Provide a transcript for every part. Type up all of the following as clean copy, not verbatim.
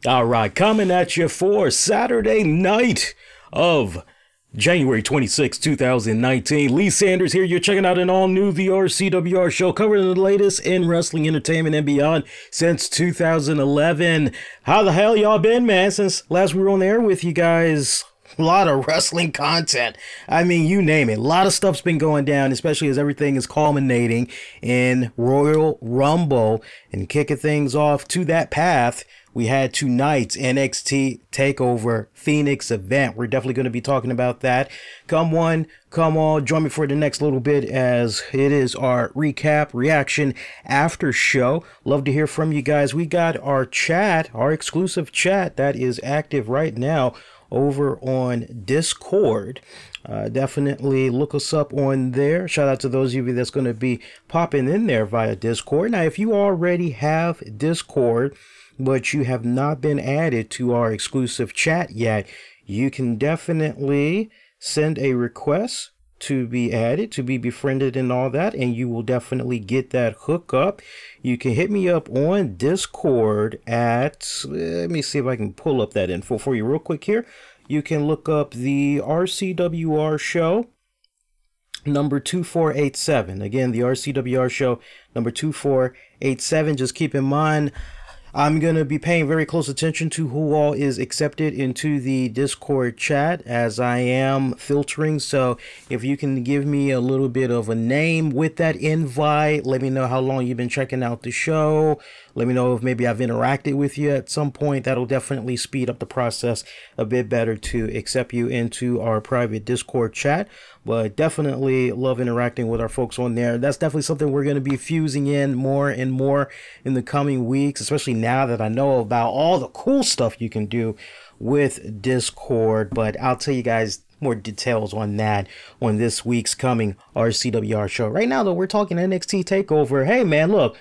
All right, coming at you for Saturday night of January 26, 2019. Lee Sanders here. You're checking out an all-new The RCWR Show, covering the latest in wrestling entertainment and beyond since 2011. How the hell y'all been, man, since last we were on the air with you guys? A lot of wrestling content. I mean, you name it. A lot of stuff's been going down, especially as everything is culminating in Royal Rumble. And kicking things off to that path, we had tonight's NXT Takeover Phoenix event. We're definitely going to be talking about that. Come one, come all, join me for the next little bit as it is our recap, reaction, after show. Love to hear from you guys. We got our chat, our exclusive chat that is active right now over on Discord. Definitely look us up on there. Shout out to those of you that's going to be popping in there via Discord. Now, if you already have Discord, but you have not been added to our exclusive chat yet, you can definitely send a request to be added, to be befriended and all that, and you will definitely get that hookup. You can hit me up on Discord at, let me see if I can pull up that info for you real quick here. You can look up the RCWR Show number 2487. Again, the RCWR Show number 2487. Just keep in mind, I'm going to be paying very close attention to who all is accepted into the Discord chat as I am filtering. So if you can give me a little bit of a name with that invite, let me know how long you've been checking out the show. Let me know if maybe I've interacted with you at some point. That'll definitely speed up the process a bit better to accept you into our private Discord chat. But definitely love interacting with our folks on there. That's definitely something we're going to be fusing in more and more in the coming weeks, especially now that I know about all the cool stuff you can do with Discord. But I'll tell you guys more details on that on this week's coming RCWR show. Right now, though, we're talking NXT Takeover. Hey, man, look,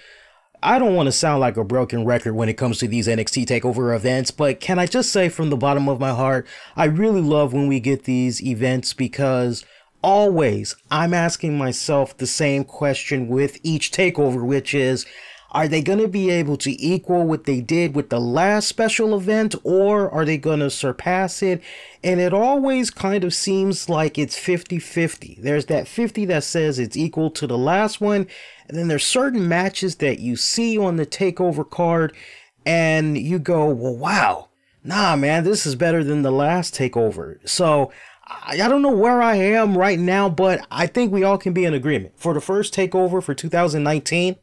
I don't want to sound like a broken record when it comes to these NXT Takeover events, but can I just say from the bottom of my heart, I really love when we get these events because always I'm asking myself the same question with each takeover, which is, are they going to be able to equal what they did with the last special event, or are they going to surpass it? And it always kind of seems like it's 50-50. There's that 50 that says it's equal to the last one, and then there's certain matches that you see on the takeover card and you go, well, wow, nah, man, this is better than the last takeover. So I don't know where I am right now, but I think we all can be in agreement. For the first takeover for 2019,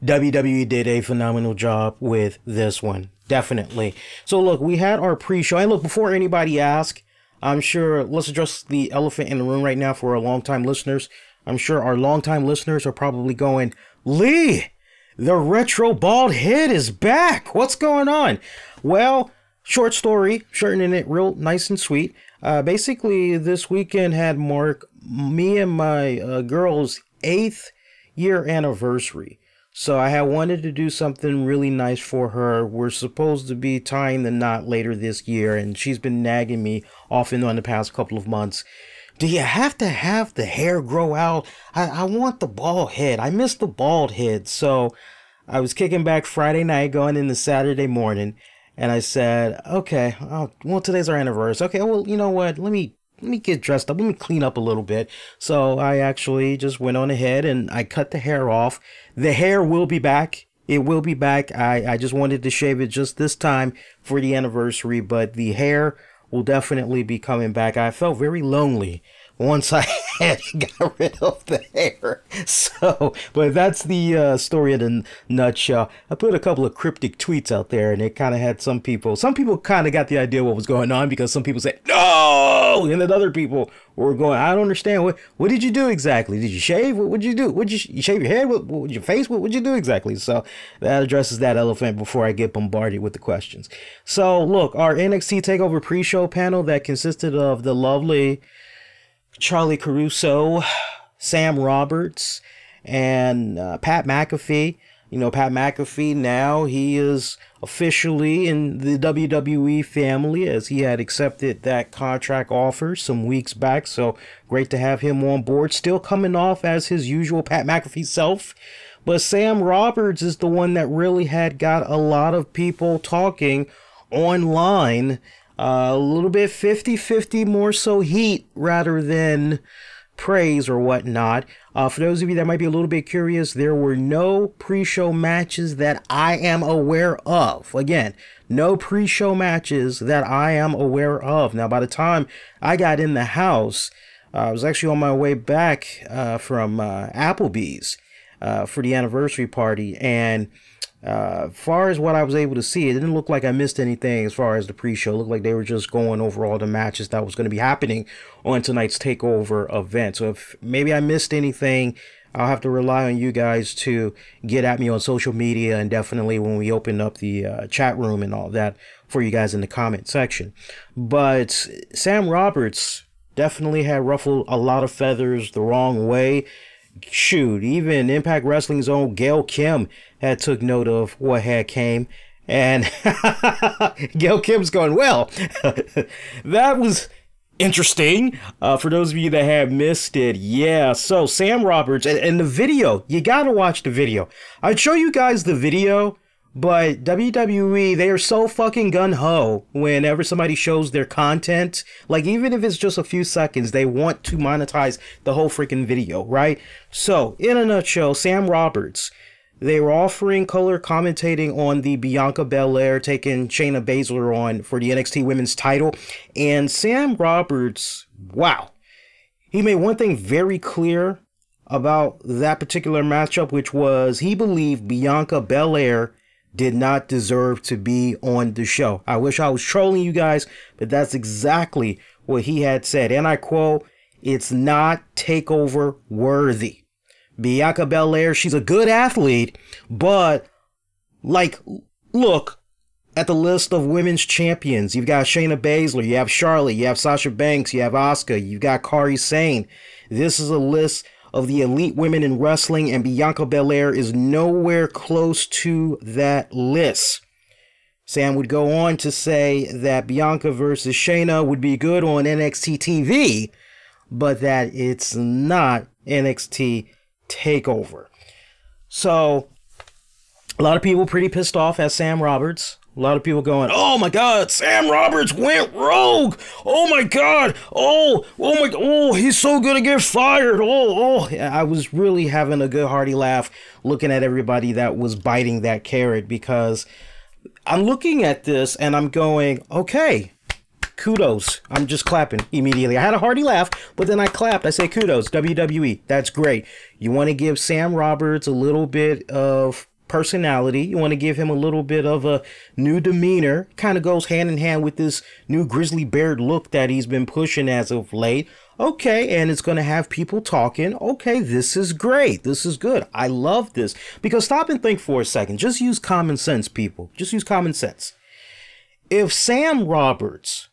WWE did a phenomenal job with this one. Definitely. So look, we had our pre-show. And look, before anybody asks, I'm sure, let's address the elephant in the room right now for our longtime listeners. I'm sure our longtime listeners are probably going, Lee, the retro bald head is back. What's going on? Well, short story, shortening it real nice and sweet. Basically, this weekend had marked me and my girl's 8th year anniversary. So I had wanted to do something really nice for her. We're supposed to be tying the knot later this year, and she's been nagging me off and on the past couple of months. Do you have to have the hair grow out? I want the bald head. I miss the bald head. So I was kicking back Friday night, going into Saturday morning, and I said, okay, well, today's our anniversary. Okay, well, you know what? Let me get dressed up. Let me clean up a little bit. So I actually just went on ahead and I cut the hair off. The hair will be back. It will be back. I just wanted to shave it just this time for the anniversary, but the hair will definitely be coming back. I felt very lonely once I had got rid of the hair. So, but that's the story in a nutshell. I put a couple of cryptic tweets out there, and it kind of had some people kind of got the idea what was going on, because some people said, no! And then other people were going, I don't understand. What did you do exactly? Did you shave? What did you do? You shave your head? What your face? What would you do exactly? So that addresses that elephant before I get bombarded with the questions. So look, our NXT Takeover pre-show panel that consisted of the lovely Charlie Caruso, Sam Roberts, and Pat McAfee. You know, Pat McAfee now, he is officially in the WWE family, as he had accepted that contract offer some weeks back. So great to have him on board. Still coming off as his usual Pat McAfee self, But Sam Roberts is the one that really had got a lot of people talking online. A little bit 50-50, more so heat rather than praise or whatnot. For those of you that might be a little bit curious, there were no pre-show matches that I am aware of. Again, no pre-show matches that I am aware of. Now, by the time I got in the house, I was actually on my way back from Applebee's for the anniversary party, and far as what I was able to see, it didn't look like I missed anything as far as the pre-show. It looked like they were just going over all the matches that was going to be happening on tonight's TakeOver event. So if maybe I missed anything, I'll have to rely on you guys to get at me on social media, and definitely when we open up the chat room and all that for you guys in the comment section. But Sam Roberts definitely had ruffled a lot of feathers the wrong way. Shoot, even Impact Wrestling's own Gail Kim had took note of what had came, and Gail Kim's going, well, that was interesting. For those of you that have missed it, yeah, so Sam Roberts, and the video, you gotta watch the video. I'd show you guys the video, but WWE, they are so fucking gung-ho whenever somebody shows their content. Like, even if it's just a few seconds, they want to monetize the whole freaking video, right? So, in a nutshell, Sam Roberts, they were offering color commentating on the Bianca Belair taking Shayna Baszler on for the NXT Women's title. And Sam Roberts, wow, he made one thing very clear about that particular matchup, which was he believed Bianca Belair did not deserve to be on the show. I wish I was trolling you guys, but that's exactly what he had said. And I quote, "It's not takeover worthy. Bianca Belair, she's a good athlete, but like, look at the list of women's champions. You've got Shayna Baszler, you have Charlotte, you have Sasha Banks, you have Asuka, you've got Kairi Sane. This is a list of the elite women in wrestling, and Bianca Belair is nowhere close to that list." Sam would go on to say that Bianca versus Shayna would be good on NXT TV, but that it's not NXT Takeover. So, a lot of people pretty pissed off at Sam Roberts. A lot of people going, oh my God, Sam Roberts went rogue. Oh my God. Oh, he's so gonna get fired. I was really having a good hearty laugh looking at everybody that was biting that carrot, because I'm looking at this and I'm going, okay, kudos. I'm just clapping immediately. I had a hearty laugh, but then I clapped. I say kudos, WWE. That's great. You want to give Sam Roberts a little bit of personality. You want to give him a little bit of a new demeanor. Kind of goes hand in hand with this new grizzly bear look that he's been pushing as of late. Okay, and it's going to have people talking. Okay, this is great. This is good. I love this. Because stop and think for a second. Just use common sense, people. Just use common sense. If Sam Roberts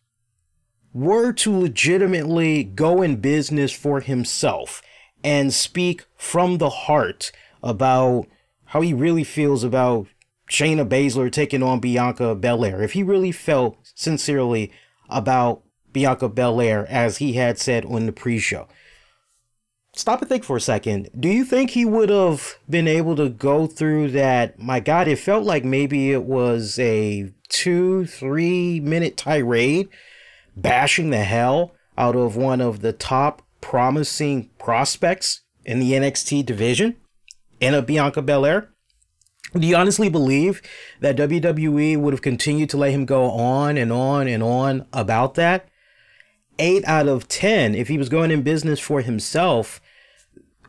were to legitimately go in business for himself and speak from the heart about how he really feels about Shayna Baszler taking on Bianca Belair, if he really felt sincerely about Bianca Belair as he had said on the pre-show, stop and think for a second. Do you think he would have been able to go through that? My God, it felt like maybe it was a 2-3 minute tirade bashing the hell out of one of the top promising prospects in the NXT division, in a Bianca Belair? Do you honestly believe that WWE would have continued to let him go on and on and on about that? 8 out of 10, if he was going in business for himself,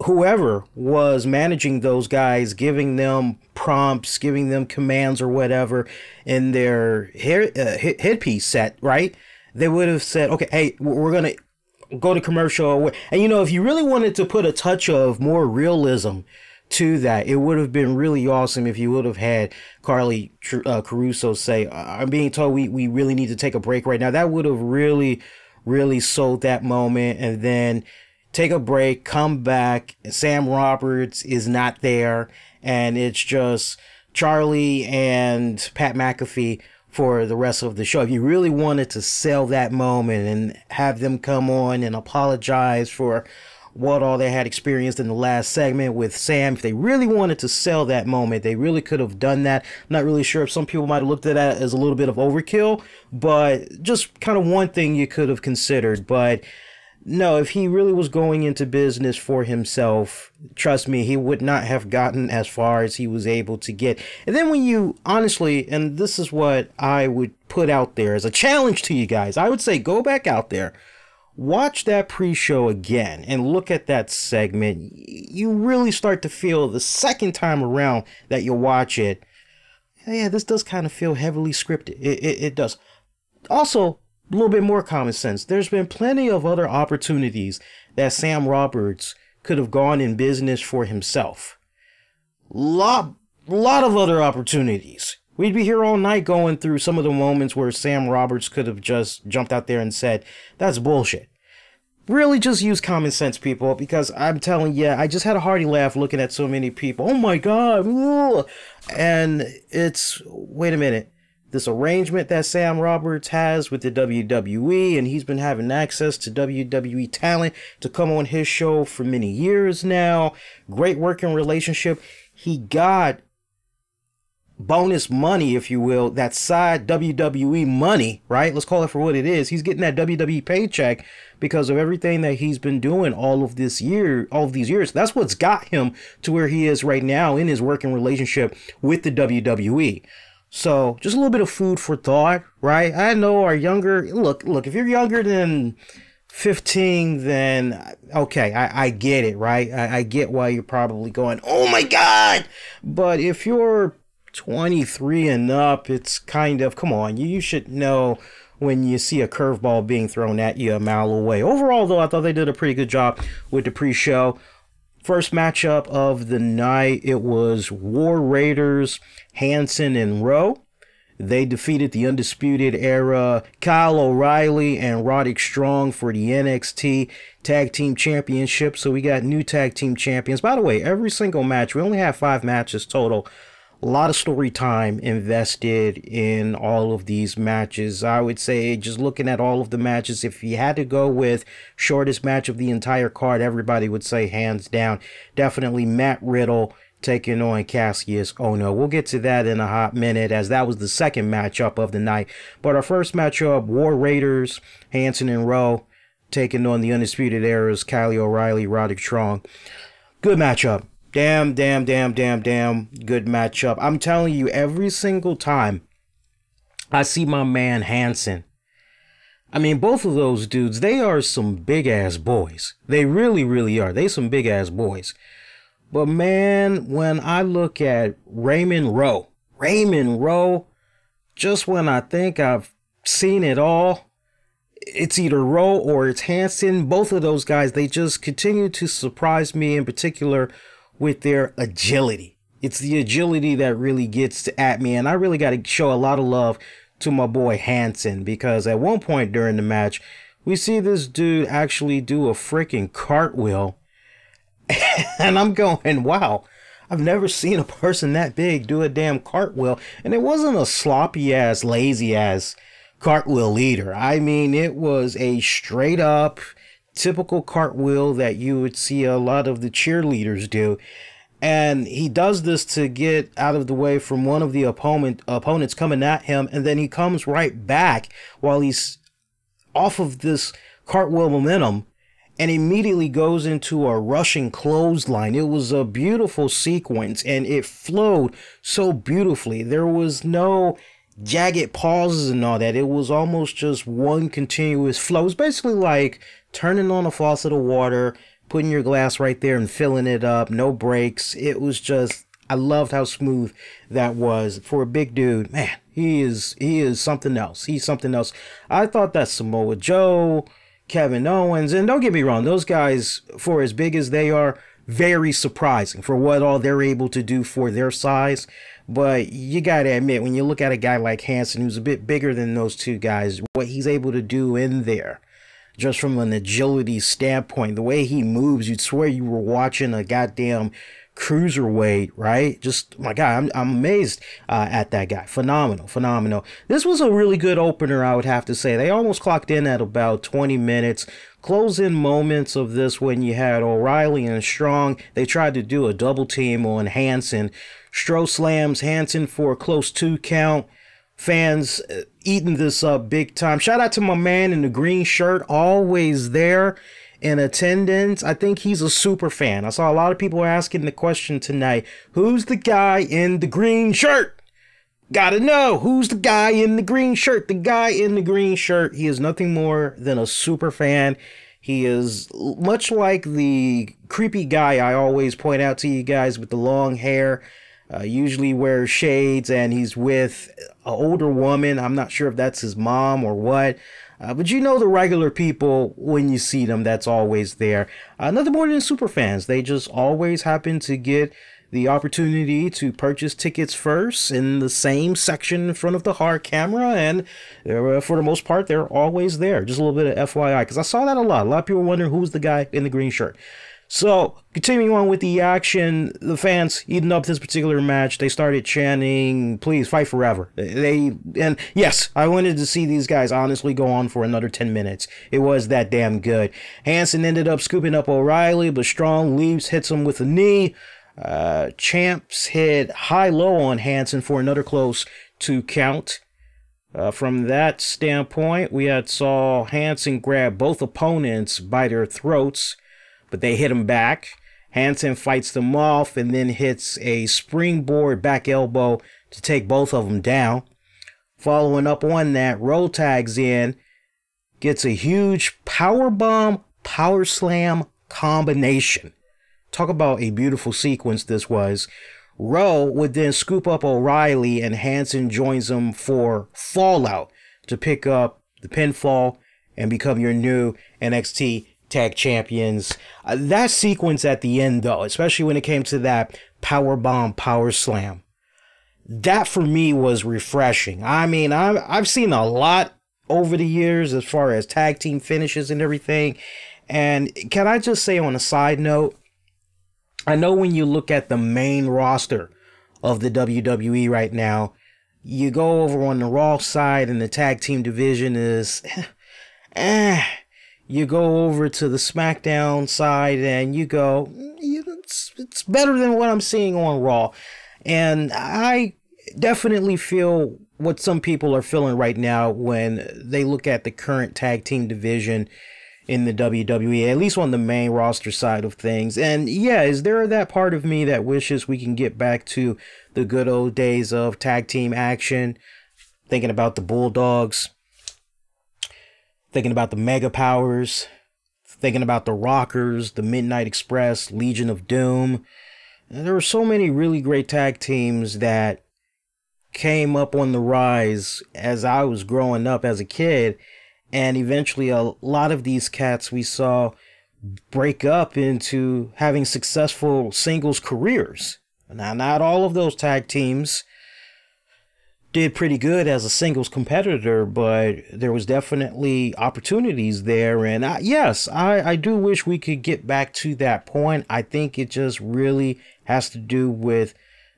whoever was managing those guys, giving them prompts, giving them commands or whatever in their headpiece set, right? They would have said, okay, hey, we're going to go to commercial. And, you know, if you really wanted to put a touch of more realism to that, it would have been really awesome if you would have had Carly Caruso say, I'm being told we really need to take a break right now. That would have really sold that moment. And then take a break, come back, Sam Roberts is not there, and it's just Charlie and Pat McAfee for the rest of the show. If you really wanted to sell that moment and have them come on and apologize for what all they had experienced in the last segment with Sam. If they really wanted to sell that moment, they really could have done that. I'm not really sure if some people might have looked at that as a little bit of overkill, but just kind of one thing you could have considered. But no, if he really was going into business for himself, trust me, he would not have gotten as far as he was able to get. And then when you honestly, and this is what I would put out there as a challenge to you guys, I would say go back out there, watch that pre-show again and look at that segment. You really start to feel the second time around that you watch it, yeah, this does kind of feel heavily scripted. It does. Also, a little bit more common sense. There's been plenty of other opportunities that Sam Roberts could have gone in business for himself. Lot of other opportunities. We'd be here all night going through some of the moments where Sam Roberts could have just jumped out there and said, that's bullshit. Really just use common sense, people, because I'm telling you, I just had a hearty laugh looking at so many people. Oh my God. Ugh. And it's, wait a minute, this arrangement that Sam Roberts has with the WWE, and he's been having access to WWE talent to come on his show for many years now. Great working relationship. He got bonus money, if you will, that side WWE money, right? Let's call it for what it is. He's getting that WWE paycheck because of everything that he's been doing all of these years. That's what's got him to where he is right now in his working relationship with the WWE. So just a little bit of food for thought, right? I know our younger, look, if you're younger than 15, then okay, I get it, right? I get why you're probably going, oh my God. But if you're 23 and up, it's kind of, come on, you should know when you see a curveball being thrown at you a mile away. Overall, though, I thought they did a pretty good job with the pre-show. First matchup of the night, it was War Raiders, Hanson and Rowe. They defeated the Undisputed Era, Kyle O'Reilly and Roderick Strong for the NXT Tag Team Championship. So we got new Tag Team Champions. By the way, every single match, we only have 5 matches total. A lot of story time invested in all of these matches. I would say, just looking at all of the matches, if you had to go with shortest match of the entire card, everybody would say hands down, definitely Matt Riddle taking on Cassius Ohno. We'll get to that in a hot minute, as that was the second matchup of the night. But our first matchup, War Raiders, Hanson and Rowe, taking on the Undisputed Era's Kyle O'Reilly, Roderick Strong. Good matchup. Damn good matchup. I'm telling you, every single time I see my man Hanson, I mean, both of those dudes, they are some big-ass boys. They really are. They some big-ass boys. But, man, when I look at Raymond Rowe, just when I think I've seen it all, it's either Rowe or it's Hanson. Both of those guys, they just continue to surprise me, in particular with their agility. It's the agility that really gets at me, and I really got to show a lot of love to my boy Hanson, because at one point during the match, we see this dude actually do a freaking cartwheel, and I'm going, wow, I've never seen a person that big do a damn cartwheel. And it wasn't a sloppy ass, lazy ass cartwheel either. I mean, it was a straight up typical cartwheel that you would see a lot of the cheerleaders do. And he does this to get out of the way from one of the opponents coming at him, and then he comes right back while he's off of this cartwheel momentum and immediately goes into a rushing clothesline. It was a beautiful sequence, and it flowed so beautifully. There was no jagged pauses and all that. It was almost just one continuous flow. It was basically like turning on a faucet of water, putting your glass right there and filling it up, no breaks. It was just, I loved how smooth that was for a big dude. Man, he is something else. He's something else. I thought that Samoa Joe, Kevin Owens, and don't get me wrong, those guys, for as big as they are, very surprising for what all they're able to do for their size. But you gotta admit, when you look at a guy like Hanson, who's a bit bigger than those two guys, what he's able to do in there, just from an agility standpoint, the way he moves, you'd swear you were watching a goddamn cruiserweight, right? Just, my God, I'm amazed at that guy. Phenomenal, phenomenal. This was a really good opener, I would have to say. They almost clocked in at about 20 minutes. Close-in moments of this when you had O'Reilly and Strong. They tried to do a double team on Hanson. Stro slams Hanson for a close 2 count. Fans eating this up big time. Shout out to my man in the green shirt, always there in attendance. I think he's a super fan. I saw a lot of people asking the question tonight, who's the guy in the green shirt? Gotta know, who's the guy in the green shirt? The guy in the green shirt, he is nothing more than a super fan. He is much like the creepy guy I always point out to you guys with the long hair. Usually wears shades, and he's with an older woman. I'm not sure if that's his mom or what. But you know the regular people, when you see them, that's always there. Nothing more than super fans. They just always happen to get the opportunity to purchase tickets first in the same section in front of the hard camera. And for the most part, they're always there. Just a little bit of FYI, because I saw that a lot. A lot of people wondering who's the guy in the green shirt. So, continuing on with the action, the fans eating up this particular match, they started chanting, please fight forever. And yes, I wanted to see these guys honestly go on for another 10 minutes. It was that damn good. Hanson ended up scooping up O'Reilly, but Strong leaps, hits him with a knee. Champs hit high-low on Hanson for another close 2 count. From that standpoint, we saw Hanson grab both opponents by their throats, but they hit him back. Hanson fights them off and then hits a springboard back elbow to take both of them down. Following up on that, Rowe tags in, gets a huge powerbomb, power slam combination. Talk about a beautiful sequence this was. Rowe would then scoop up O'Reilly, and Hanson joins him for Fallout to pick up the pinfall and become your new NXT Tag Champions. That sequence at the end, though, especially when it came to that powerbomb power slam, that for me was refreshing. I mean, I've seen a lot over the years as far as tag team finishes and everything. And can I just say on a side note, I know when you look at the main roster of the WWE right now, you go over on the Raw side and the tag team division is you go over to the SmackDown side and you go, it's better than what I'm seeing on Raw. And I definitely feel what some people are feeling right now when they look at the current tag team division in the WWE, at least on the main roster side of things. And yeah, is there that part of me that wishes we can get back to the good old days of tag team action? Thinking about the Bulldogs, thinking about the Mega Powers, thinking about the Rockers, the Midnight Express, Legion of Doom. And there were so many really great tag teams that came up on the rise as I was growing up as a kid. And eventually a lot of these cats we saw break up into having successful singles careers. Now, not all of those tag teams did pretty good as a singles competitor, but there was definitely opportunities there. And yes, I do wish we could get back to that point. I think it just really has to do with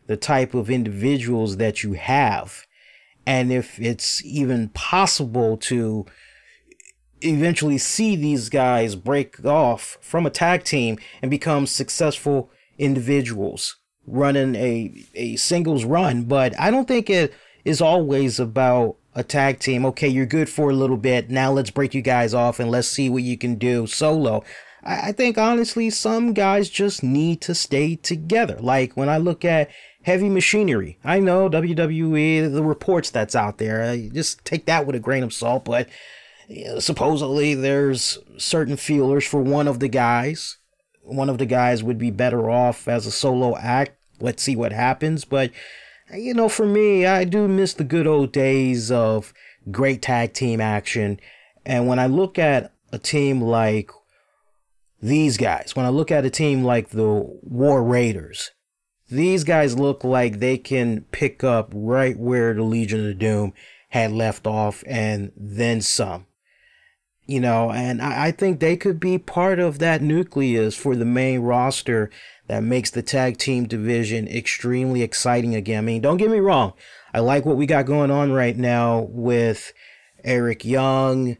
the type of individuals that you have. And if it's even possible to eventually see these guys break off from a tag team and become successful individuals running a singles run. But I don't think it is always about a tag team. Okay, you're good for a little bit. Now let's break you guys off and let's see what you can do solo. I think honestly, some guys just need to stay together. Like when I look at Heavy Machinery, I know WWE, the reports that's out there, just take that with a grain of salt, but supposedly there's certain feelers for one of the guys. One of the guys would be better off as a solo act. Let's see what happens. But, you know, for me, I do miss the good old days of great tag team action. And when I look at a team like these guys, when I look at a team like the War Raiders, these guys look like they can pick up right where the Legion of Doom had left off and then some. You know, and I think they could be part of that nucleus for the main roster that makes the tag team division extremely exciting again. I mean, don't get me wrong. I like what we got going on right now with Eric Young.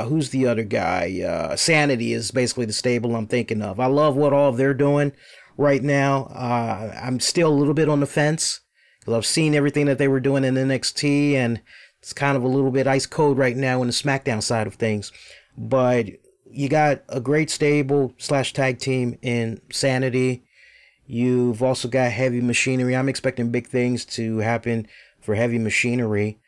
Who's the other guy? Sanity is basically the stable I'm thinking of. I love what all they're doing right now. I'm still a little bit on the fence because I've seen everything that they were doing in NXT, and it's kind of a little bit ice cold right now in the SmackDown side of things. But you got a great stable / tag team in Sanity. You've also got Heavy Machinery. I'm expecting big things to happen for Heavy Machinery.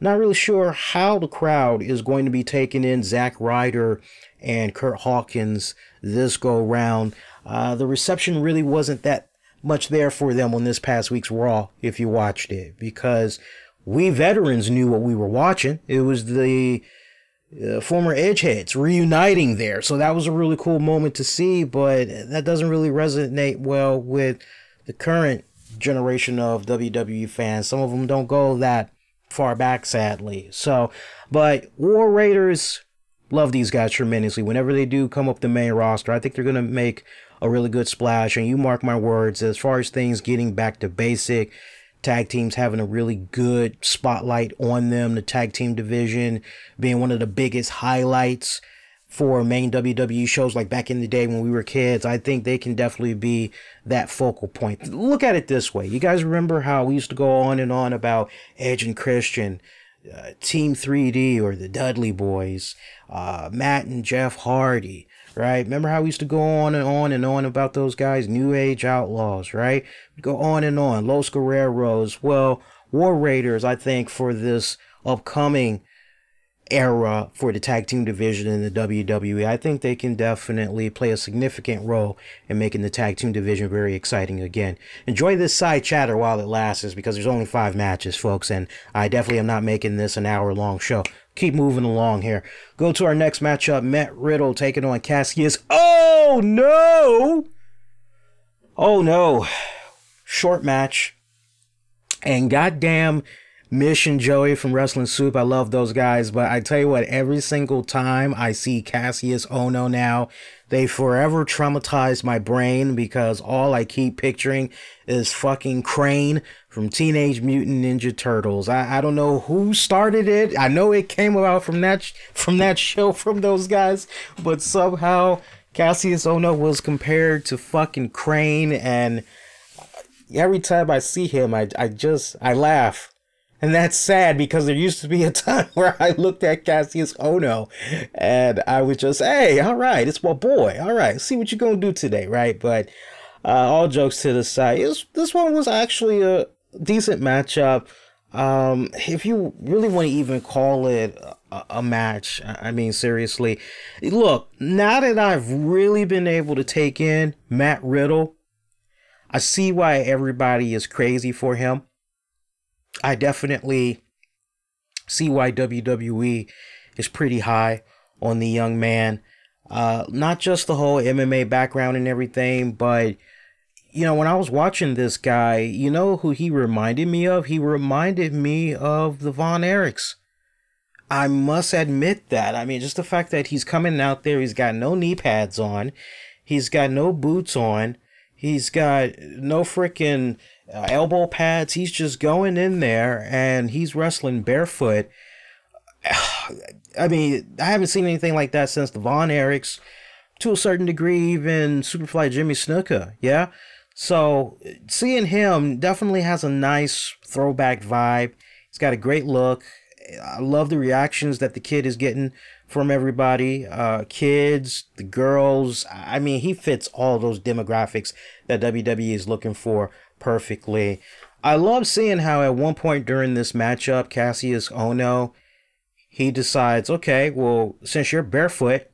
Not really sure how the crowd is going to be taking in Zack Ryder and Kurt Hawkins this go round. The reception really wasn't that much there for them on this past week's Raw, if you watched it, because we veterans knew what we were watching. It was the former Edgeheads reuniting there, so that was a really cool moment to see, but that doesn't really resonate well with the current generation of WWE fans. Some of them don't go that far back, sadly. So, but War Raiders, love these guys tremendously. Whenever they do come up the main roster, I think they're going to make a really good splash. And you mark my words, as far as things getting back to basic, tag teams having a really good spotlight on them, the tag team division being one of the biggest highlights for main WWE shows like back in the day when we were kids, I think they can definitely be that focal point. Look at it this way. You guys remember how we used to go on and on about Edge and Christian, Team 3D or the Dudley Boys, Matt and Jeff Hardy, right? Remember how we used to go on and on and on about those guys? New Age Outlaws, right? Go on and on. Los Guerreros. Well, War Raiders, I think, for this upcoming era for the tag team division in the WWE, I think they can definitely play a significant role in making the tag team division very exciting again. Enjoy this side chatter while it lasts, because there's only 5 matches, folks, and I definitely am not making this an hour-long show. Keep moving along here. Go to our next matchup. Matt Riddle taking on Cassius. Oh no! Oh no. Short match. And goddamn Mish and Joey from Wrestling Soup. I love those guys, but I tell you what, every single time I see Cassius Ohno now, they forever traumatize my brain, because all I keep picturing is fucking Crane from Teenage Mutant Ninja Turtles. I don't know who started it. I know it came about from that show, from those guys, but somehow Cassius Ohno was compared to fucking Crane, and every time I see him, I laugh. And that's sad, because there used to be a time where I looked at Cassius Ohno and I would just, hey, all right, it's my boy. All right, see what you're going to do today, right? But all jokes to the side, this one was actually a decent matchup. If you really want to even call it a match, I mean, seriously. Look, now that I've really been able to take in Matt Riddle, I see why everybody is crazy for him. I definitely see why WWE is pretty high on the young man. Not just the whole MMA background and everything, but, you know, when I was watching this guy, you know who he reminded me of? He reminded me of the Von Erichs. I must admit that. I mean, just the fact that he's coming out there, he's got no knee pads on, he's got no boots on, he's got no freaking elbow pads. He's just going in there and he's wrestling barefoot. I mean, I haven't seen anything like that since the Von Erichs, to a certain degree, even Superfly Jimmy Snuka. Yeah. So seeing him definitely has a nice throwback vibe. He's got a great look. I love the reactions that the kid is getting from everybody, kids, the girls. I mean, he fits all those demographics that WWE is looking for perfectly. I love seeing how at one point during this matchup, Cassius Ohno, he decides, okay, well, since you're barefoot,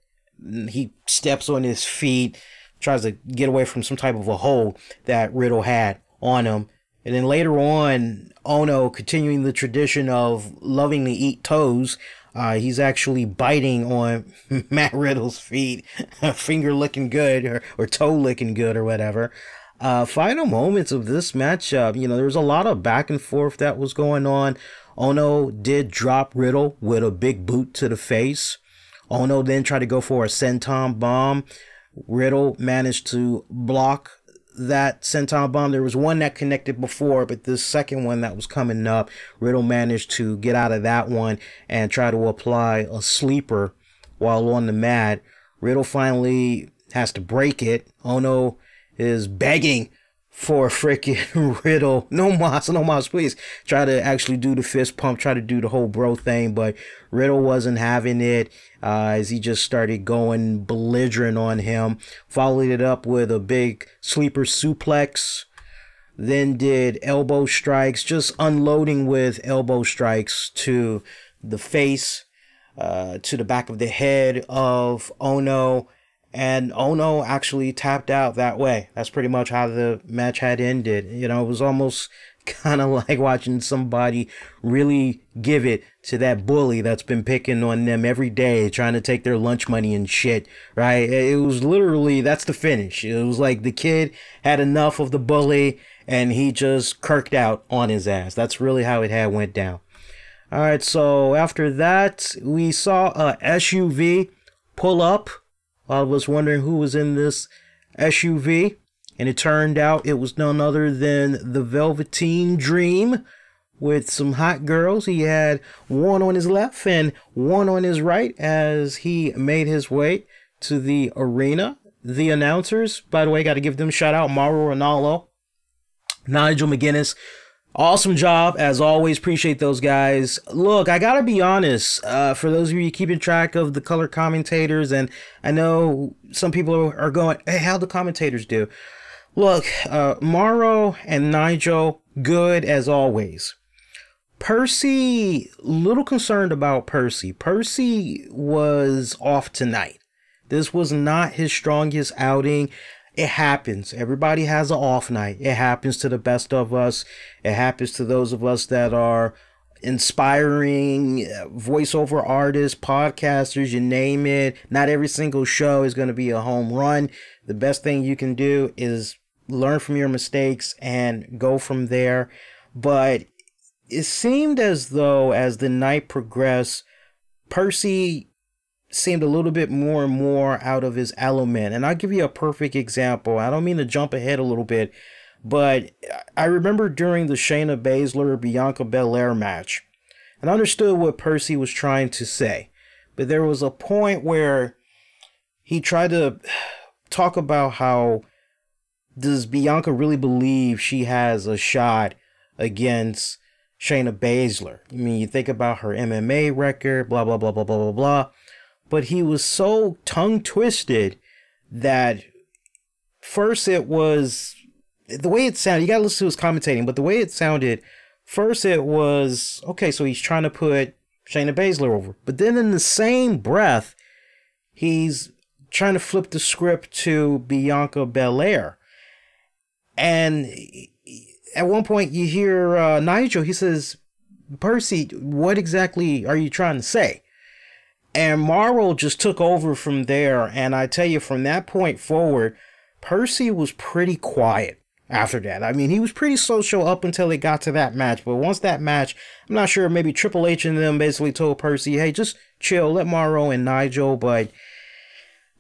he steps on his feet, tries to get away from some type of a hold that Riddle had on him. And then later on, Ohno, continuing the tradition of loving to eat toes, he's actually biting on Matt Riddle's feet, finger looking good or toe looking good or whatever. Final moments of this matchup, you know, there was a lot of back and forth that was going on. Ohno did drop Riddle with a big boot to the face. Ohno then tried to go for a senton bomb. Riddle managed to block that senton bomb. There was one that connected before, but this second one that was coming up, Riddle managed to get out of that one and try to apply a sleeper while on the mat. Riddle finally has to break it. Ono is begging for freaking Riddle. No mas, please. Try to actually do the fist pump, try to do the whole bro thing, but Riddle wasn't having it as he just started going belligerent on him. Followed it up with a big sleeper suplex. Then did elbow strikes, just unloading with elbow strikes to the face, to the back of the head of Ono. And Ono actually tapped out that way. That's pretty much how the match had ended. You know, it was almost kind of like watching somebody really give it to that bully that's been picking on them every day, trying to take their lunch money and shit, right? It was literally, that's the finish. It was like the kid had enough of the bully and he just kirked out on his ass. That's really how it had went down. All right, so after that, we saw a SUV pull up. I was wondering who was in this SUV, and it turned out it was none other than the Velveteen Dream with some hot girls. He had one on his left and one on his right as he made his way to the arena. The announcers, by the way, got to give them a shout out. Mauro Ranallo, Nigel McGuinness. Awesome job, as always. Appreciate those guys. Look, I gotta be honest, for those of you keeping track of the color commentators, and I know some people are going, hey, how'd the commentators do? Look, Mauro and Nigel, good as always. Percy, little concerned about Percy. Percy was off tonight. This was not his strongest outing. It happens. Everybody has an off night. It happens to the best of us. It happens to those of us that are inspiring voiceover artists, podcasters, you name it. Not every single show is going to be a home run. The best thing you can do is learn from your mistakes and go from there. But it seemed as though as the night progressed, Percy seemed a little bit more and more out of his element. And I'll give you a perfect example. I don't mean to jump ahead a little bit, but I remember during the Shayna Baszler Bianca Bel-Air match, and I understood what Percy was trying to say, but there was a point where he tried to talk about how does Bianca really believe she has a shot against Shayna Baszler? I mean, you think about her MMA record, blah, blah, blah, blah, blah, blah, blah. But he was so tongue-twisted that first it was, the way it sounded, you gotta listen to his commentating, but the way it sounded, first it was, okay, so he's trying to put Shayna Baszler over. But then in the same breath, he's trying to flip the script to Bianca Belair. And at one point you hear Nigel, he says, Percy, what exactly are you trying to say? And Mauro just took over from there. And I tell you, from that point forward, Percy was pretty quiet after that. I mean, he was pretty social up until it got to that match. But once that match, I'm not sure, maybe Triple H and them basically told Percy, hey, just chill, let Mauro and Nigel. But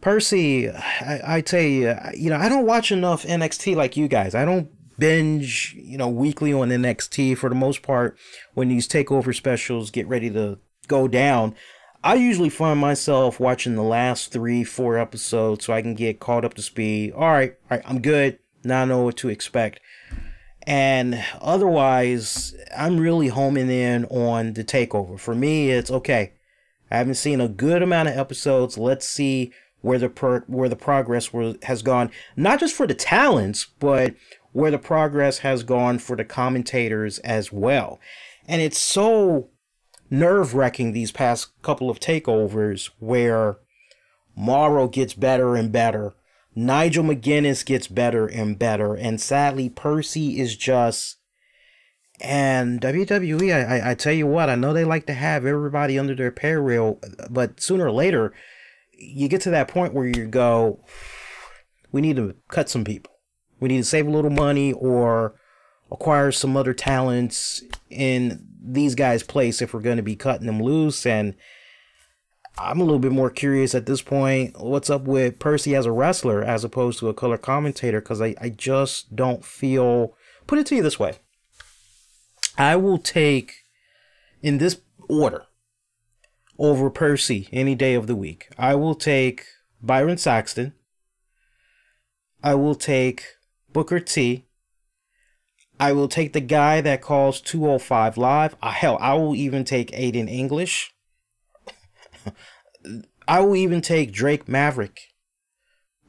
Percy, I tell you, I don't watch enough NXT like you guys. I don't binge, weekly on NXT for the most part. When these takeover specials get ready to go down, I usually find myself watching the last 3-4 episodes so I can get caught up to speed. All right, I'm good. Now I know what to expect. And otherwise, I'm really homing in on the takeover. For me, it's okay. I haven't seen a good amount of episodes. Let's see where the progress has gone. Not just for the talents, but where the progress has gone for the commentators as well. And it's so nerve-wracking these past couple of takeovers where Mauro gets better and better, Nigel McGuinness gets better and better, and sadly Percy is just, and WWE, I tell you what, I know they like to have everybody under their payroll, but sooner or later you get to that point where you go, we need to cut some people, we need to save a little money or acquire some other talents in these guys' place if we're going to be cutting them loose. And I'm a little bit more curious at this point. What's up with Percy as a wrestler as opposed to a color commentator? Because I just don't feel... Put it to you this way. I will take, in this order, over Percy any day of the week. I will take Byron Saxton. I will take Booker T. I will take the guy that calls 205 Live. Hell, I will even take Aiden English. I will even take Drake Maverick.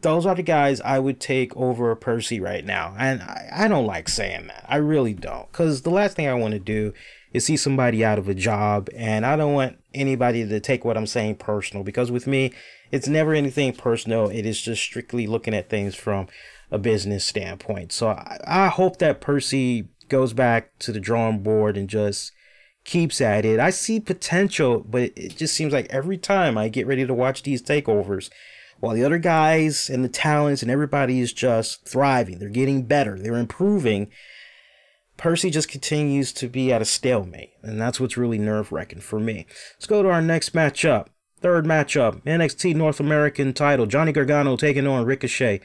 Those are the guys I would take over Percy right now. And I don't like saying that. I really don't. Because the last thing I want to do is see somebody out of a job. And I don't want anybody to take what I'm saying personal. Because with me, it's never anything personal. It is just strictly looking at things from a business standpoint. So I hope that Percy goes back to the drawing board and just keeps at it. I see potential, but it just seems like every time I get ready to watch these takeovers, while the other guys and the talents and everybody is just thriving, they're getting better, they're improving, Percy just continues to be at a stalemate. And that's what's really nerve-wracking for me. Let's go to our next matchup. Third matchup, NXT North American title. Johnny Gargano taking on Ricochet.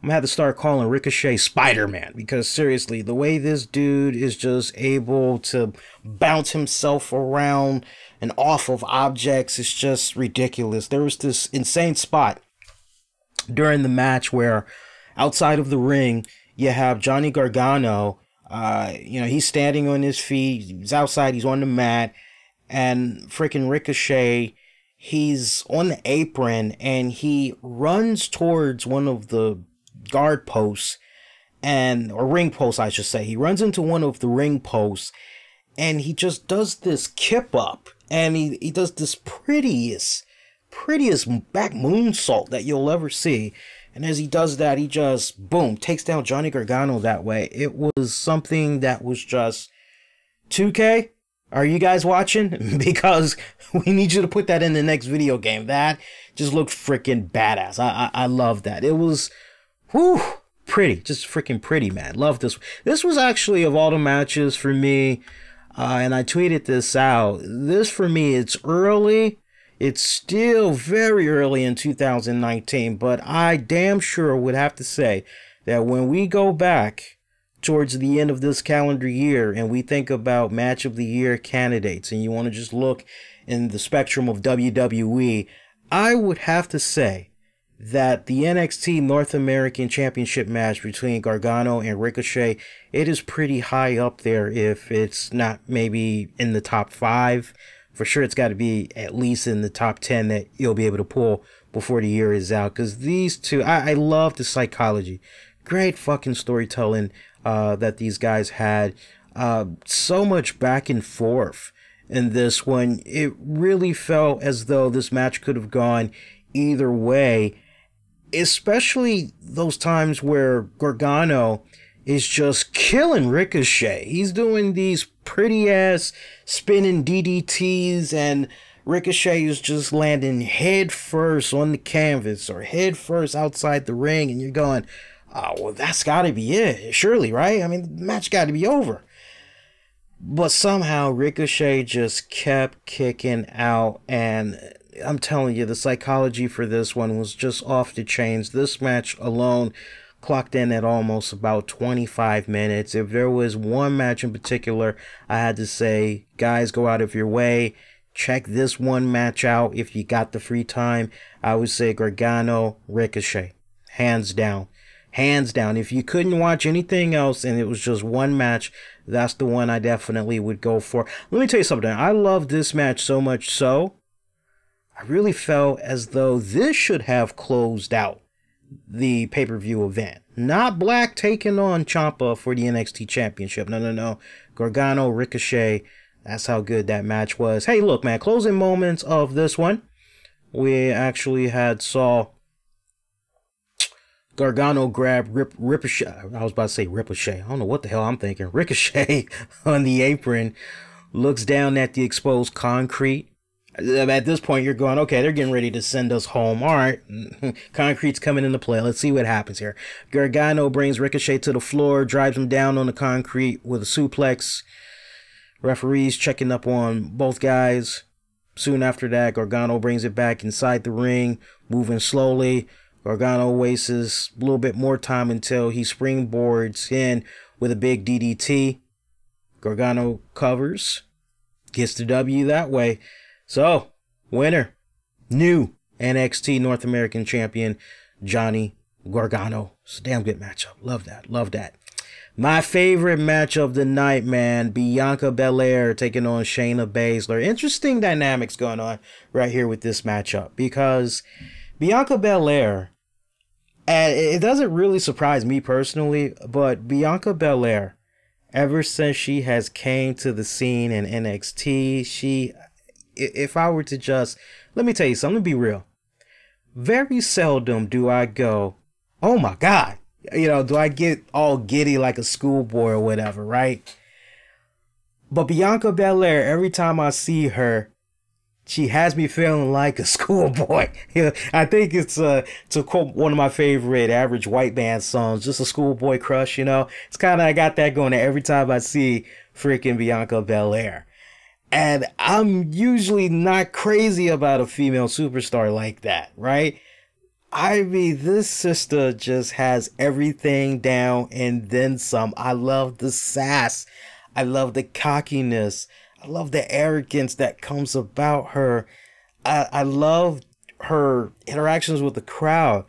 I'm gonna have to start calling Ricochet Spider-Man, because seriously, the way this dude is just able to bounce himself around and off of objects is just ridiculous. There was this insane spot during the match where outside of the ring, you have Johnny Gargano, he's standing on his feet, he's outside, he's on the mat, and freaking Ricochet, he's on the apron and he runs towards one of the guard posts or ring posts, I should say. He runs into one of the ring posts and he just does this kip up, and he does this prettiest back moonsault that you'll ever see. And as he does that, he just boom takes down Johnny Gargano that way. It was something that was just 2K. Are you guys watching? Because we need you to put that in the next video game. That just looked freaking badass. I love that. It was pretty, just freaking pretty, man. Love this. This was actually, of all the matches for me, and I tweeted this out, this for me, it's early. It's still very early in 2019, but I damn sure would have to say that when we go back towards the end of this calendar year and we think about match of the year candidates, and you want to just look in the spectrum of WWE, I would have to say that the NXT North American Championship match between Gargano and Ricochet, it is pretty high up there. If it's not maybe in the top 5, for sure it's got to be at least in the top 10 that you'll be able to pull before the year is out. Because these two, I love the psychology. Great fucking storytelling that these guys had. So much back and forth in this one. It really felt as though this match could have gone either way. Especially those times where Gargano is just killing Ricochet. He's doing these pretty ass spinning DDTs, and Ricochet is just landing head first on the canvas or head first outside the ring, and you're going, oh, well, that's gotta be it, surely, right? I mean, the match gotta be over. But somehow Ricochet just kept kicking out, and I'm telling you, the psychology for this one was just off the chains. This match alone clocked in at almost about 25 minutes. If there was one match in particular, I had to say, guys, go out of your way. Check this one match out if you got the free time. I would say Gargano, Ricochet. Hands down. Hands down. If you couldn't watch anything else and it was just one match, that's the one I definitely would go for. Let me tell you something. I love this match so much so, I really felt as though this should have closed out the pay-per-view event. Not Black taking on Ciampa for the NXT Championship. No. Gargano, Ricochet. That's how good that match was. Hey, look, man. Closing moments of this one. We actually saw Gargano grab Ricochet. I was about to say Ricochet. I don't know what the hell I'm thinking. Ricochet on the apron. Looks down at the exposed concrete. At this point, you're going, okay, they're getting ready to send us home. All right, concrete's coming into play. Let's see what happens here. Gargano brings Ricochet to the floor, drives him down on the concrete with a suplex. Referees checking up on both guys. Soon after that, Gargano brings it back inside the ring, moving slowly. Gargano wastes a little bit more time until he springboards in with a big DDT. Gargano covers, gets the W that way. So, winner, new NXT North American Champion, Johnny Gargano. It's a damn good matchup. Love that. Love that. My favorite match of the night, man. Bianca Belair taking on Shayna Baszler. Interesting dynamics going on right here with this matchup. Because Bianca Belair, and it doesn't really surprise me personally, but Bianca Belair, ever since she has came to the scene in NXT, if I were to just, let me tell you something, be real. Very seldom do I go, oh my God, do I get all giddy like a schoolboy or whatever, right? But Bianca Belair, every time I see her, she has me feeling like a schoolboy. I think it's, to quote one of my favorite Average White Band songs, just a schoolboy crush, It's kind of, I got that going every time I see freaking Bianca Belair. And I'm usually not crazy about a female superstar like that, right? I mean, this sister just has everything down and then some. I love the sass. I love the cockiness. I love the arrogance that comes about her. I love her interactions with the crowd.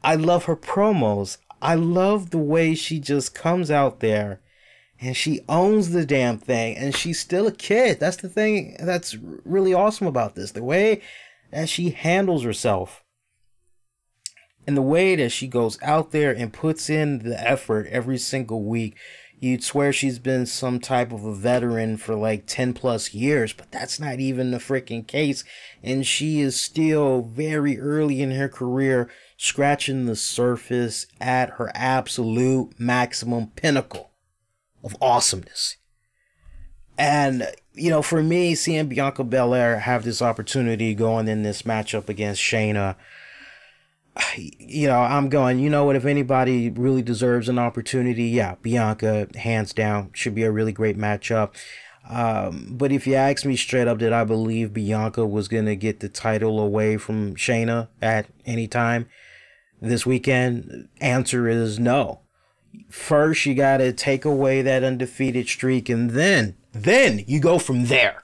I love her promos. I love the way she just comes out there and she owns the damn thing. And she's still a kid. That's the thing that's really awesome about this. The way that she handles herself. And the way that she goes out there and puts in the effort every single week. You'd swear she's been some type of a veteran for like 10 plus years, but that's not even the freaking case. And she is still very early in her career, scratching the surface at her absolute maximum pinnacle of awesomeness. And, for me, seeing Bianca Belair have this opportunity going in this matchup against Shayna, I'm going, what, if anybody really deserves an opportunity, yeah, Bianca, hands down, should be a really great matchup. But if you ask me straight up, did I believe Bianca was going to get the title away from Shayna at any time this weekend? Answer is no. First, you got to take away that undefeated streak, and then you go from there.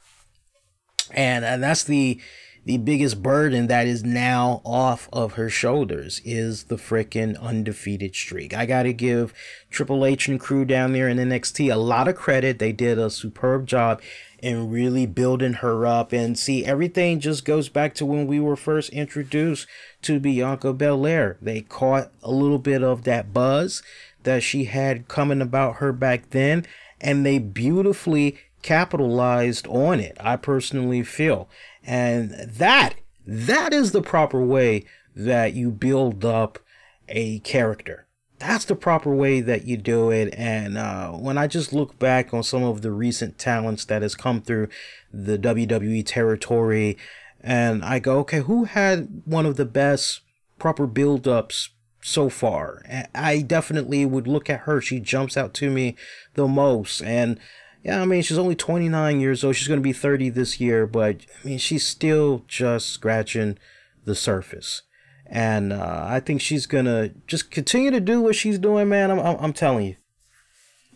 And that's the biggest burden that is now off of her shoulders is the frickin' undefeated streak. I gotta give Triple H and crew down there in NXT a lot of credit. They did a superb job in really building her up. And see, everything just goes back to when we were first introduced to Bianca Belair. They caught a little bit of that buzz that she had coming about her back then, and they beautifully capitalized on it, I personally feel. And that is the proper way that you build up a character. That's the proper way that you do it. And when I just look back on some of the recent talents that has come through the WWE territory, and I go, okay, who had one of the best proper build-ups so far? I definitely would look at her. She jumps out to me the most. And yeah, I mean, she's only 29 years old. She's going to be 30 this year, but I mean, she's still just scratching the surface. And I think she's going to just continue to do what she's doing, man. I'm telling you.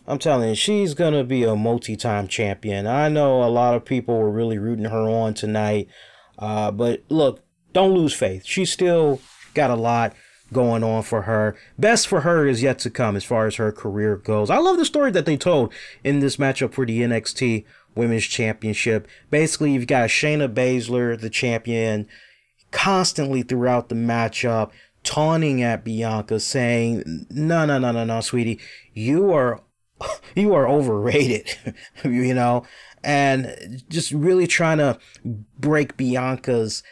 I'm telling you, she's going to be a multi-time champion. I know a lot of people were really rooting her on tonight. But look, don't lose faith. She's still got a lot going on for her. Best for her is yet to come as far as her career goes. I love the story that they told in this matchup for the NXT Women's Championship. Basically, you've got Shayna Baszler, the champion, constantly throughout the matchup taunting at Bianca, saying, no, sweetie, you are overrated, and just really trying to break Bianca's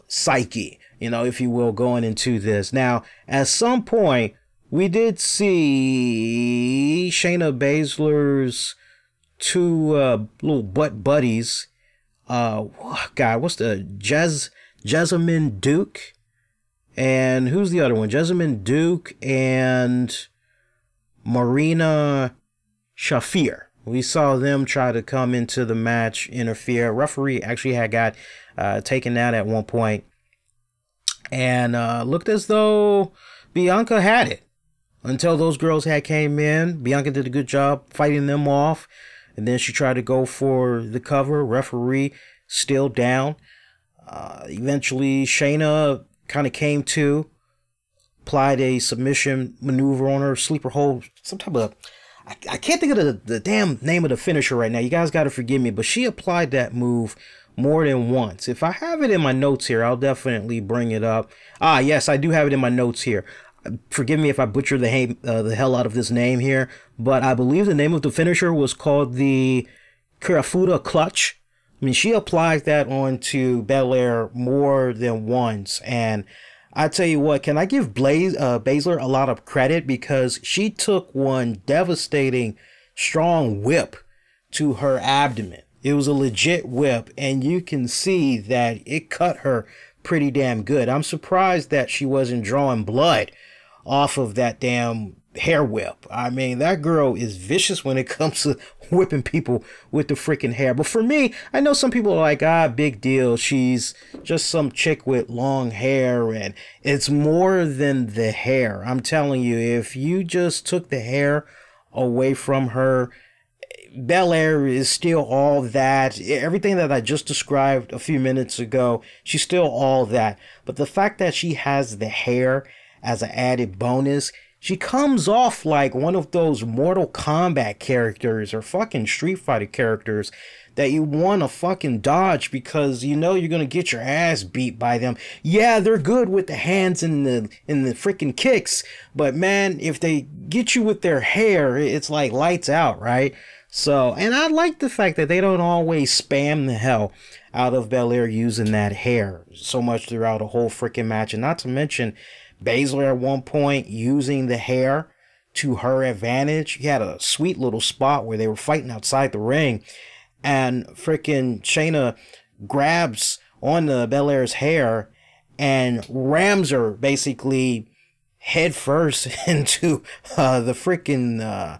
psyche, if you will, going into this. Now, at some point, we did see Shayna Baszler's two little butt buddies. What's the Jessamine Duke? And who's the other one? Jessamine Duke and Marina Shafir. We saw them try to come into the match, interfere. Referee actually had got taken out at one point, and looked as though Bianca had it until those girls had came in. Bianca did a good job fighting them off, and then she tried to go for the cover. Referee still down. Eventually, Shayna kind of came to, applied a submission maneuver on her, sleeper hold, some type of, I can't think of the damn name of the finisher right now. You guys got to forgive me, but she applied that move more than once. If I have it in my notes here, I'll definitely bring it up. Yes, I do have it in my notes here. Forgive me if I butcher the hell out of this name here, but I believe the name of the finisher was called the Karafuda Clutch. I mean, she applied that onto Bel-Air more than once, and I tell you what, can I give Baszler a lot of credit, because she took one devastating strong whip to her abdomen. It was a legit whip, and you can see that it cut her pretty damn good. I'm surprised that she wasn't drawing blood off of that damn hair whip. I mean, that girl is vicious when it comes to whipping people with the freaking hair. But for me, I know some people are like, big deal, she's just some chick with long hair, and it's more than the hair. I'm telling you, if you just took the hair away from her, Bel-Air is still all that. Everything that I just described a few minutes ago, she's still all that. But the fact that she has the hair as an added bonus, she comes off like one of those Mortal Kombat characters or fucking Street Fighter characters that you want to fucking dodge, because you know you're going to get your ass beat by them. Yeah, they're good with the hands and the freaking kicks, but man, if they get you with their hair, it's like lights out, right? So, and I like the fact that they don't always spam the hell out of Bel-Air using that hair so much throughout a whole freaking match. And not to mention, Baszler at one point using the hair to her advantage. He had a sweet little spot where they were fighting outside the ring, and freaking Shayna grabs on the Bel-Air's hair and rams her basically head first into the freaking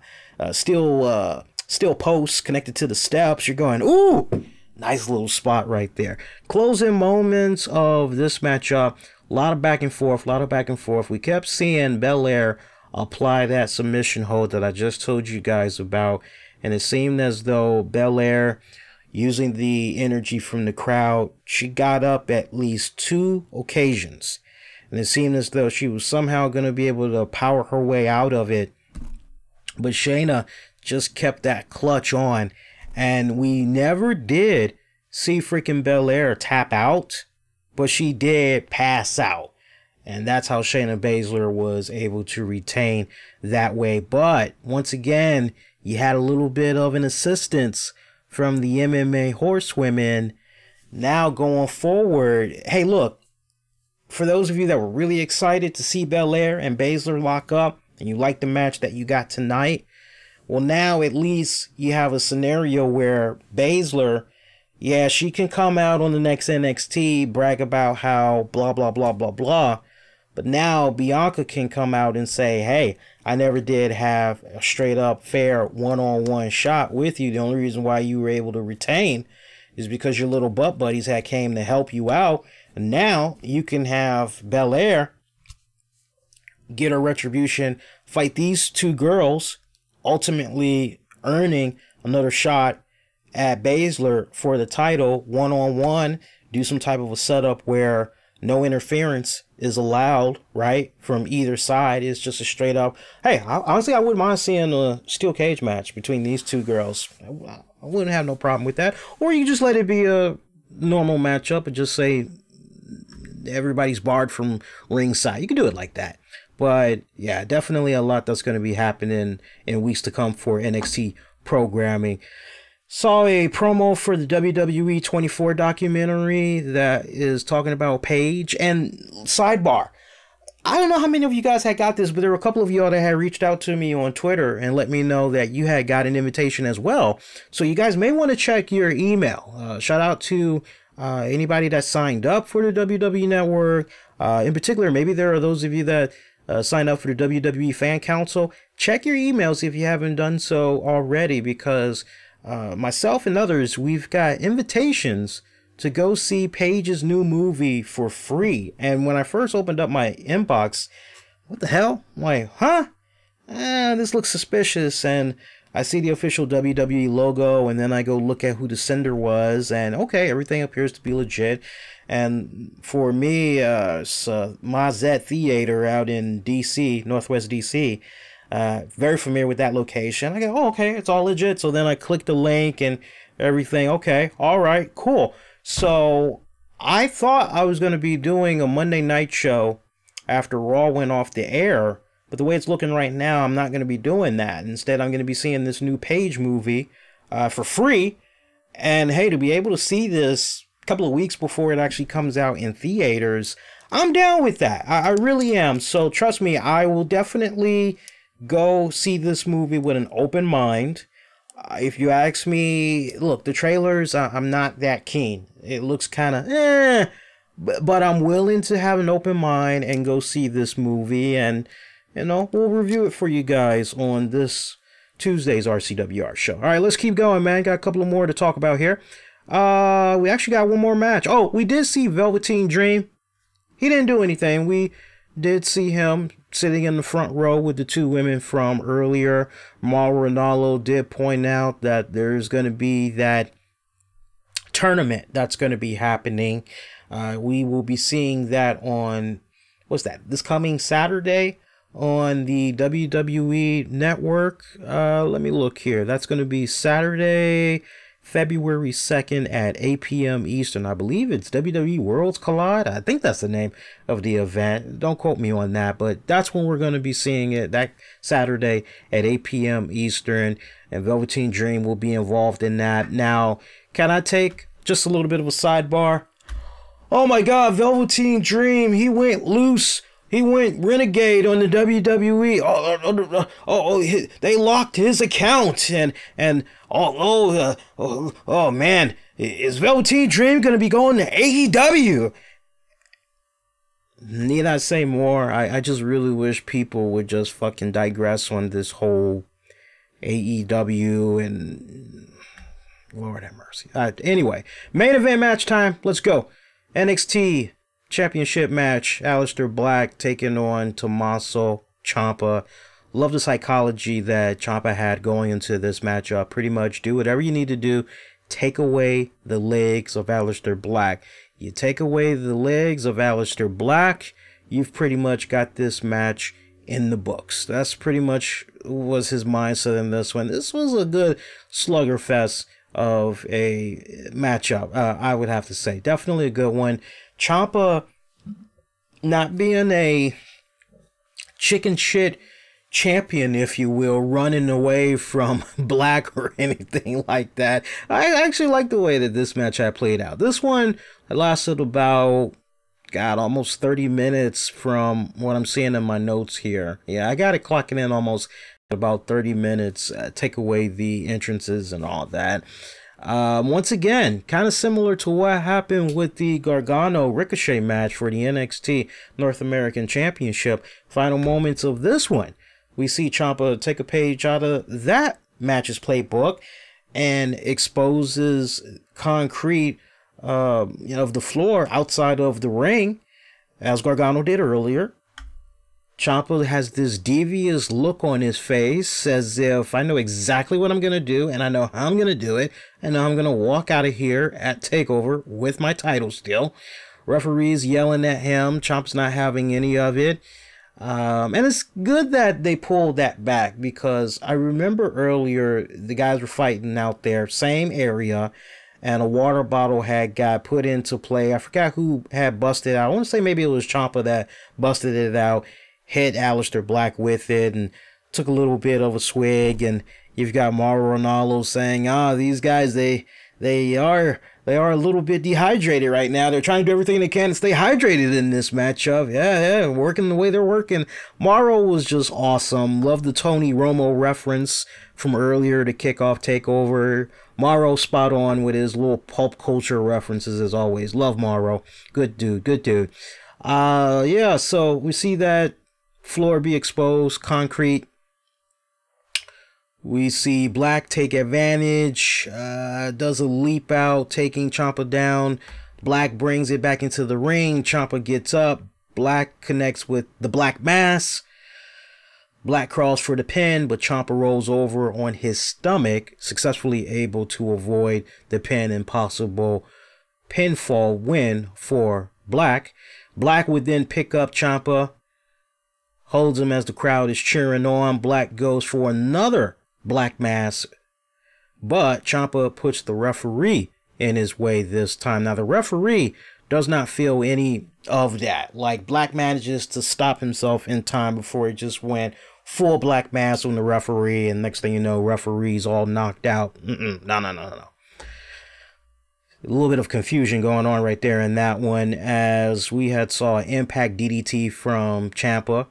steel posts connected to the steps. You're going, ooh, nice little spot right there. Closing moments of this matchup. A lot of back and forth, We kept seeing Bel-Air apply that submission hold that I just told you guys about. And it seemed as though Bel-Air, using the energy from the crowd, she got up at least 2 occasions. And it seemed as though she was somehow going to be able to power her way out of it. But Shayna just kept that clutch on. And we never did see freaking Bel-Air tap out, but she did pass out. And that's how Shayna Baszler was able to retain that way. But once again, you had a little bit of an assistance from the MMA horsewomen. Now going forward, hey, look, for those of you that were really excited to see Bel-Air and Baszler lock up, and you like the match that you got tonight, well, now at least you have a scenario where Baszler, yeah, she can come out on the next NXT, brag about how blah, blah, blah, blah, blah. But now Bianca can come out and say, hey, I never did have a straight up fair one-on-one shot with you. The only reason why you were able to retain is because your little butt buddies had came to help you out. And now you can have Bel-Air get her retribution, fight these 2 girls, ultimately earning another shot at Baszler for the title one-on-one. Do some type of a setup where no interference is allowed, right, from either side. It's just a straight up, hey, honestly, I wouldn't mind seeing a steel cage match between these 2 girls. I wouldn't have no problem with that. Or you just let it be a normal matchup and just say everybody's barred from ringside. You can do it like that. But yeah, definitely a lot that's going to be happening in weeks to come for NXT programming. Saw a promo for the WWE 24 documentary that is talking about Paige. And sidebar, I don't know how many of you guys had got this, but there were a couple of y'all that had reached out to me on Twitter and let me know that you had got an invitation as well. So you guys may want to check your email. Shout out to anybody that signed up for the WWE Network. In particular, maybe there are those of you that sign up for the WWE Fan Council. Check your emails if you haven't done so already, because myself and others, we've got invitations to go see Paige's new movie for free. And when I first opened up my inbox, what the hell? I'm like, huh? This looks suspicious. And I see the official WWE logo, and then I go look at who the sender was, and okay, everything appears to be legit. And for me, it's Mazet Theater out in DC, Northwest DC. Very familiar with that location. I go, oh, okay, it's all legit. So then I click the link and everything. Okay, all right, cool. So I thought I was going to be doing a Monday night show after Raw went off the air. But the way it's looking right now, I'm not going to be doing that. Instead, I'm going to be seeing this new Paige movie for free. And hey, to be able to see this a couple of weeks before it actually comes out in theaters, I'm down with that. I really am. So trust me, I will definitely go see this movie with an open mind. If you ask me, look, the trailers, I'm not that keen. It looks kind of but I'm willing to have an open mind and go see this movie. And you know, we'll review it for you guys on this Tuesday's RCWR show. All right, let's keep going, man. Got a couple of more to talk about here. We actually got one more match. Oh, we did see Velveteen Dream. He didn't do anything. We did see him sitting in the front row with the two women from earlier. Mauro Ranallo did point out that there's going to be that tournament that's going to be happening. We will be seeing that on, what's that, this coming Saturday on the WWE Network. Let me look here. That's going to be Saturday, February 2nd at 8 p.m. Eastern. I believe it's WWE Worlds Collide. I think that's the name of the event. Don't quote me on that, but that's when we're going to be seeing it, that Saturday at 8 p.m. Eastern, and Velveteen Dream will be involved in that. Now, can I take just a little bit of a sidebar? Oh my God, Velveteen Dream, he went loose. He went renegade on the WWE. They locked his account, and oh man, is Velveteen Dream gonna be going to AEW? Need I say more? I just really wish people would just fucking digress on this whole AEW and Lord have mercy. Anyway, main event match time. Let's go. NXT Championship match. Aleister Black taking on Tommaso Ciampa. Love the psychology that Ciampa had going into this matchup. Pretty much do whatever you need to do. Take away the legs of Aleister Black. You take away the legs of Aleister Black, you've pretty much got this match in the books. That's pretty much was his mindset in this one. This was a good slugger fest of a matchup, I would have to say. Definitely a good one. Ciampa not being a chicken shit champion, if you will, running away from Black or anything like that. I actually like the way that this match had played out. This one lasted about, God, almost 30 minutes from what I'm seeing in my notes here. Yeah, I got it clocking in almost about 30 minutes. Take away the entrances and all that. Once again, kind of similar to what happened with the Gargano Ricochet match for the NXT North American Championship. Final moments of this one, we see Ciampa take a page out of that match's playbook and exposes concrete, of the floor outside of the ring, as Gargano did earlier. Ciampa has this devious look on his face as if I know exactly what I'm going to do and I know how I'm going to do it. And now I'm going to walk out of here at TakeOver with my title still. Referees yelling at him. Ciampa's not having any of it. And it's good that they pulled that back, because I remember earlier the guys were fighting out there, same area, and a water bottle had got put into play. I forgot who had busted out. I want to say maybe it was Ciampa that busted it out. Hit Aleister Black with it and took a little bit of a swig, and you've got Mauro Ranallo saying, these guys, they are a little bit dehydrated right now. They're trying to do everything they can to stay hydrated in this matchup. Yeah, working the way they're working. Mauro was just awesome. Love the Tony Romo reference from earlier to kick off TakeOver. Mauro spot on with his little pulp culture references as always. Love Mauro. Good dude, good dude. Yeah, so we see that floor be exposed, concrete. We see Black take advantage, does a leap out, taking Ciampa down. Black brings it back into the ring. Ciampa gets up. Black connects with the Black Mass. Black crawls for the pin, but Ciampa rolls over on his stomach, successfully able to avoid the pin and possible pinfall win for Black. Black would then pick up Ciampa, holds him as the crowd is cheering on. Black goes for another Black Mass, but Ciampa puts the referee in his way this time. Now, the referee does not feel any of that. Like, Black manages to stop himself in time before he just went full Black Mass on the referee, and next thing you know, referee's all knocked out. No. A little bit of confusion going on right there in that one, as we had saw Impact DDT from Ciampa.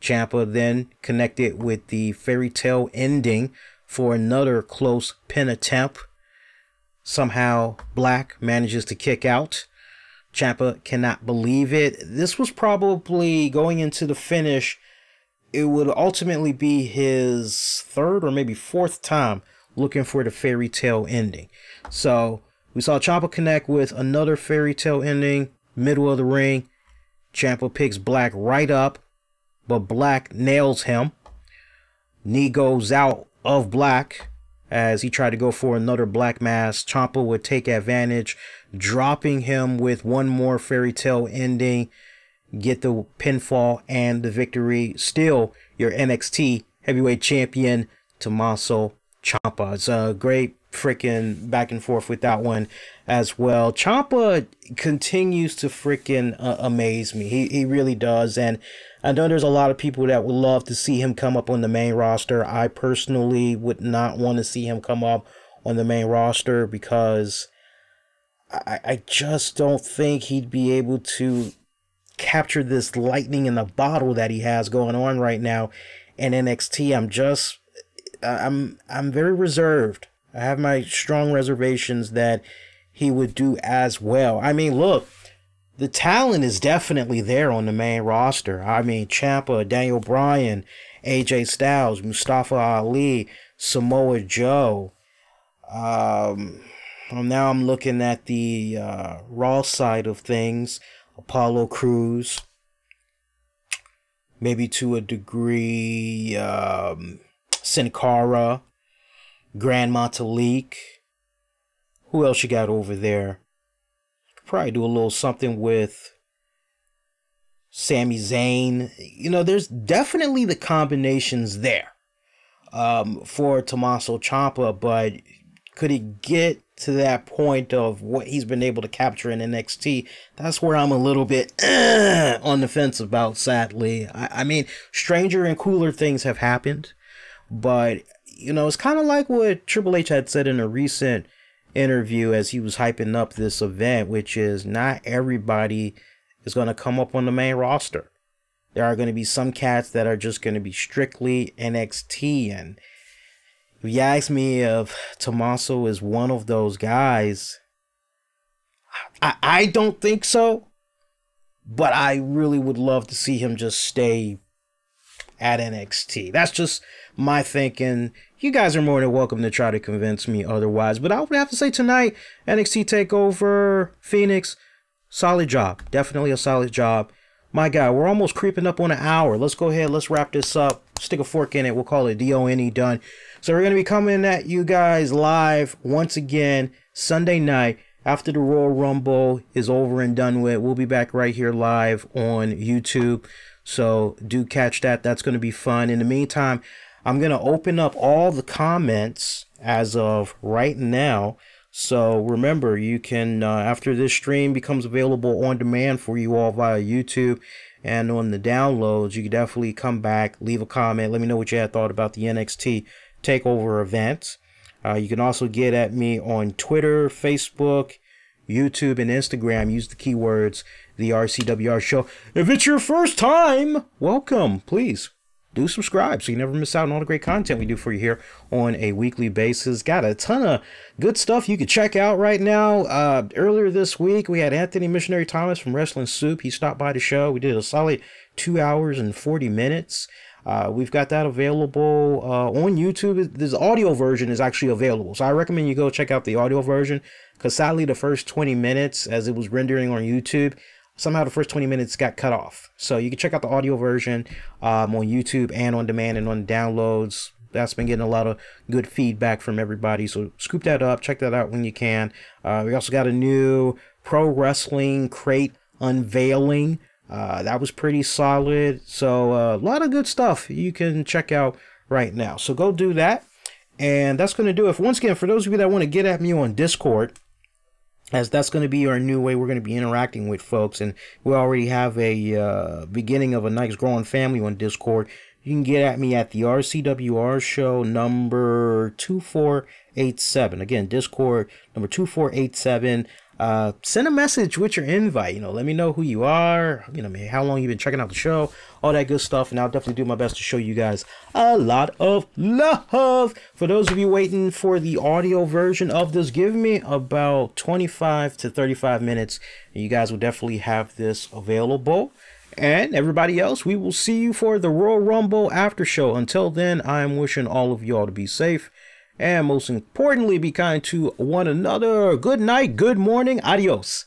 Ciampa then connected with the fairy tale ending for another close pin attempt. Somehow Black manages to kick out. Ciampa cannot believe it. This was probably going into the finish. It would ultimately be his third or maybe fourth time looking for the fairy tale ending. So we saw Ciampa connect with another fairy tale ending, middle of the ring. Ciampa picks Black right up, but Black nails him. Knee goes out of Black as he tried to go for another Black Mass. Ciampa would take advantage, dropping him with one more fairy tale ending, get the pinfall and the victory. Still your NXT heavyweight champion, Tommaso Ciampa. It's a great freaking back and forth with that one as well. Ciampa continues to freaking amaze me. He really does. And I know there's a lot of people that would love to see him come up on the main roster. I personally would not want to see him come up on the main roster because I just don't think he'd be able to capture this lightning in the bottle that he has going on right now in NXT. I'm very reserved. I have my strong reservations that he would do as well. I mean, look, the talent is definitely there on the main roster. I mean, Ciampa, Daniel Bryan, AJ Styles, Mustafa Ali, Samoa Joe. Now I'm looking at the Raw side of things. Apollo Crews, maybe to a degree, Sin Cara, Grand Metalik. Who else you got over there? Could probably do a little something with Sami Zayn. You know, there's definitely the combinations there for Tommaso Ciampa, but could he get to that point of what he's been able to capture in NXT? That's where I'm a little bit on the fence about, sadly. I mean, stranger and cooler things have happened, but, you know, it's kind of like what Triple H had said in a recent interview as he was hyping up this event, which is not everybody is going to come up on the main roster. There are going to be some cats that are just going to be strictly NXT, and if you ask me if Tommaso is one of those guys, I don't think so. But I really would love to see him just stay at NXT. That's just my thinking. You guys are more than welcome to try to convince me otherwise. But I would have to say tonight, NXT TakeOver, Phoenix, solid job. Definitely a solid job. My God, we're almost creeping up on an hour. Let's go ahead. Let's wrap this up. Stick a fork in it. We'll call it DONE done. So we're going to be coming at you guys live once again Sunday night after the Royal Rumble is over and done with. We'll be back right here live on YouTube. So do catch that. That's going to be fun. In the meantime, I'm going to open up all the comments as of right now. So remember, you can, after this stream becomes available on demand for you all via YouTube and on the downloads, you can definitely come back, leave a comment, let me know what you had thought about the NXT Takeover event. You can also get at me on Twitter, Facebook, YouTube, and Instagram. Use the keywords, the RCWR Show. If it's your first time, welcome. Please do subscribe so you never miss out on all the great content we do for you here on a weekly basis. Got a ton of good stuff you can check out right now. Earlier this week, we had Anthony Missionary Thomas from Wrestling Soup. He stopped by the show. We did a solid 2 hours and 40 minutes. We've got that available on YouTube. This audio version is actually available, so I recommend you go check out the audio version, because sadly the first 20 minutes, as it was rendering on YouTube, somehow the first 20 minutes got cut off. So you can check out the audio version on YouTube and on demand and on downloads. That's been getting a lot of good feedback from everybody, so scoop that up, check that out when you can. We also got a new pro wrestling crate unveiling. That was pretty solid. So a lot of good stuff you can check out right now. So go do that. And that's going to do it. Once again, for those of you that want to get at me on Discord, as that's going to be our new way we're going to be interacting with folks. And we already have a beginning of a nice growing family on Discord. You can get at me at the RCWR Show number 2487. Again, Discord number 2487. Send a message with your invite. Let me know who you are, how long you've been checking out the show, all that good stuff, and I'll definitely do my best to show you guys a lot of love. For those of you waiting for the audio version of this, give me about 25 to 35 minutes, and you guys will definitely have this available. And everybody else, we will see you for the Royal Rumble after show. Until then, I'm wishing all of y'all to be safe. And most importantly, be kind to one another. Good night, good morning, adios.